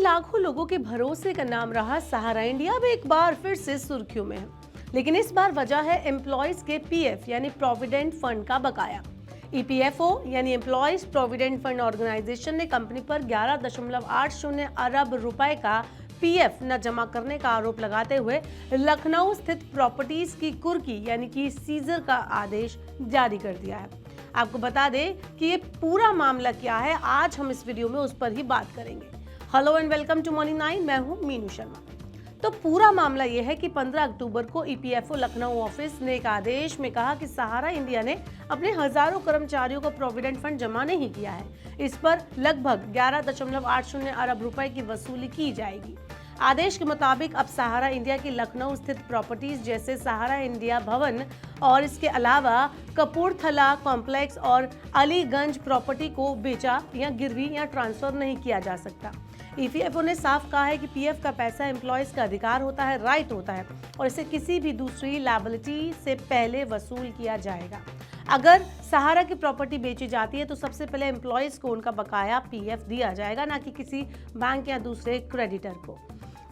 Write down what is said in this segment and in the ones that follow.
लाखों लोगों के भरोसे का नाम रहा सहारा इंडिया अब एक बार फिर से सुर्खियों में है। लेकिन इस बार वजह है एम्प्लॉयज के पीएफ यानी प्रोविडेंट फंड का बकाया। ईपीएफओ यानी एम्प्लॉयज प्रोविडेंट फंड ऑर्गेनाइजेशन ने कंपनी पर 11.80 अरब रुपए का पीएफ न जमा करने का आरोप लगाते हुए लखनऊ स्थित प्रॉपर्टीज की कुर्की यानी कि सीजर का आदेश जारी कर दिया है। आपको बता दें कि ये पूरा मामला क्या है, आज हम इस वीडियो में उस पर ही बात करेंगे। Hello and welcome to money 9, मैं हूं मीनू शर्मा। तो पूरा मामला यह है कि 15 अक्टूबर को ईपीएफओ लखनऊ ऑफिस ने एक आदेश में कहा कि सहारा इंडिया ने अपने हजारों कर्मचारियों का प्रोविडेंट फंड जमा नहीं किया है। इस पर लगभग 11.80 अरब रुपए की वसूली की जाएगी। आदेश के मुताबिक अब सहारा इंडिया की लखनऊ स्थित प्रॉपर्टीज जैसे सहारा इंडिया भवन और इसके अलावा कपूरथला कॉम्प्लेक्स और अलीगंज प्रॉपर्टी को बेचा या गिरवी या ट्रांसफर नहीं किया जा सकता। ईपीएफओ ने साफ कहा है कि पीएफ का पैसा एम्प्लॉयज का अधिकार होता है, राइट होता है और इसे किसी भी दूसरी लायबिलिटी से पहले वसूल किया जाएगा। अगर सहारा की प्रॉपर्टी बेची जाती है तो सबसे पहले एम्प्लॉयज को उनका बकाया पीएफ दिया जाएगा, ना कि किसी बैंक या दूसरे क्रेडिटर को।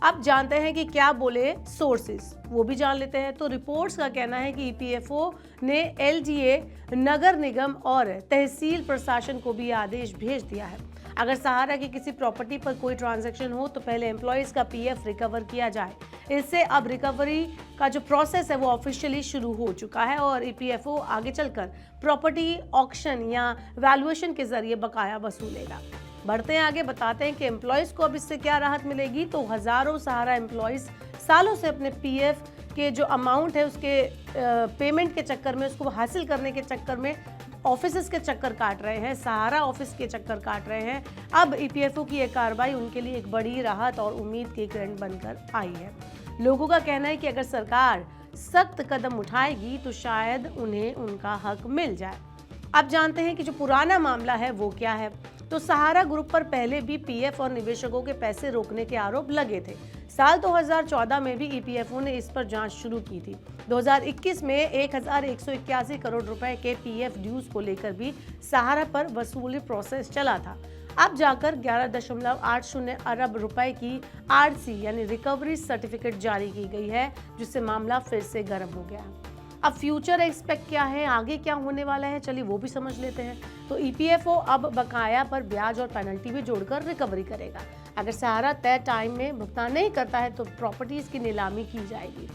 अब जानते हैं कि क्या बोले सोर्सेस, वो भी जान लेते हैं। तो रिपोर्ट्स का कहना है कि ईपीएफओ ने एलजीए, नगर निगम और तहसील प्रशासन को भी आदेश भेज दिया है। अगर सहारा की किसी प्रॉपर्टी पर कोई ट्रांजैक्शन हो तो पहले एम्प्लॉयज का पीएफ रिकवर किया जाए। इससे अब रिकवरी का जो प्रोसेस है वो ऑफिशियली शुरू हो चुका है और ईपीएफओ आगे चलकर प्रॉपर्टी ऑक्शन या वैल्यूएशन के जरिए बकाया वसूलेगा। बढ़ते हैं आगे, बताते हैं कि एम्प्लॉयज को अब इससे क्या राहत मिलेगी। तो हजारों सहारा एम्प्लॉयज सालों से अपने पीएफ के जो अमाउंट है उसके पेमेंट के चक्कर में, उसको हासिल करने के चक्कर में ऑफिसेस के चक्कर काट रहे हैं, सहारा ऑफिस के चक्कर काट रहे हैं। अब ईपीएफओ की यह कार्रवाई उनके लिए एक बड़ी राहत और उम्मीद की किरण बनकर आई है। लोगों का कहना है कि अगर सरकार सख्त कदम उठाएगी तो शायद उन्हें उनका हक मिल जाए। अब जानते हैं कि जो पुराना मामला है वो क्या है। तो सहारा ग्रुप पर पहले भी पीएफ और निवेशकों के पैसे रोकने के आरोप लगे थे। साल 2014 में भी ईपीएफओ ने इस पर जांच शुरू की थी। 2021 में 1181 करोड़ रुपए के पीएफ ड्यूज को लेकर भी सहारा पर वसूली प्रोसेस चला था। अब जाकर 11.80 अरब रुपए की आरसी यानी रिकवरी सर्टिफिकेट जारी की गई है, जिससे मामला फिर से गर्म हो गया है। अब फ्यूचर एक्सपेक्ट क्या है, आगे क्या होने वाला है, चलिए वो भी समझ लेते हैं। तो ईपीएफओ अब बकाया पर ब्याज और पेनल्टी भी जोड़कर रिकवरी करेगा। अगर सहारा तय टाइम में भुगतान नहीं करता है तो प्रॉपर्टीज की नीलामी की जाएगी।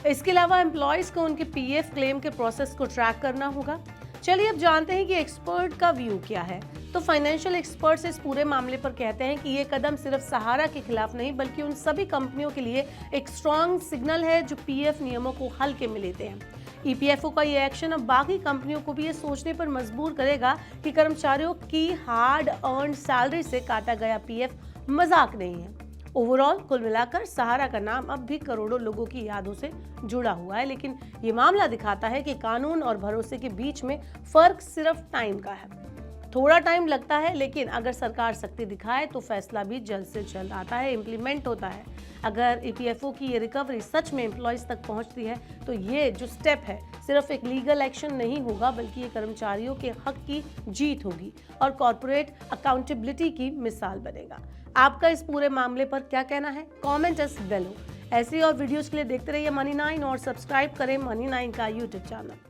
इसके अलावा एम्प्लॉयज को उनके पीएफ क्लेम के प्रोसेस को ट्रैक करना होगा। चलिए अब जानते हैं कि एक्सपर्ट का व्यू क्या है। तो फाइनेंशियल एक्सपर्ट्स इस पूरे मामले पर कहते हैं कि ये कदम सिर्फ सहारा के खिलाफ नहीं बल्कि उन सभी कंपनियों के लिए एक स्ट्रॉन्ग सिग्नल है जो पीएफ नियमों को हल्के में लेते हैं। ईपीएफओ का ये एक्शन अब बाकी कंपनियों को भी ये सोचने पर मजबूर करेगा कि कर्मचारियों की हार्ड अर्न सैलरी से काटा गया पीएफ मजाक नहीं है। ओवरऑल कुल मिलाकर सहारा का नाम अब भी करोड़ों लोगों की यादों से जुड़ा हुआ है, लेकिन ये मामला दिखाता है कि कानून और भरोसे के बीच में फर्क सिर्फ टाइम का है। थोड़ा टाइम लगता है, लेकिन अगर सरकार सख्ती दिखाए तो फैसला भी जल्द से जल्द आता है, इम्प्लीमेंट होता है। अगर ईपीएफओ की ये रिकवरी सच में एम्प्लॉयज तक पहुंचती है तो ये जो स्टेप है सिर्फ एक लीगल एक्शन नहीं होगा, बल्कि ये कर्मचारियों के हक की जीत होगी और कॉर्पोरेट अकाउंटेबिलिटी की मिसाल बनेगा। आपका इस पूरे मामले पर क्या कहना है, कमेंट अस बिलो। ऐसी और वीडियोस के लिए देखते रहिए मनी 9 और सब्सक्राइब करें मनी 9 का यूट्यूब चैनल।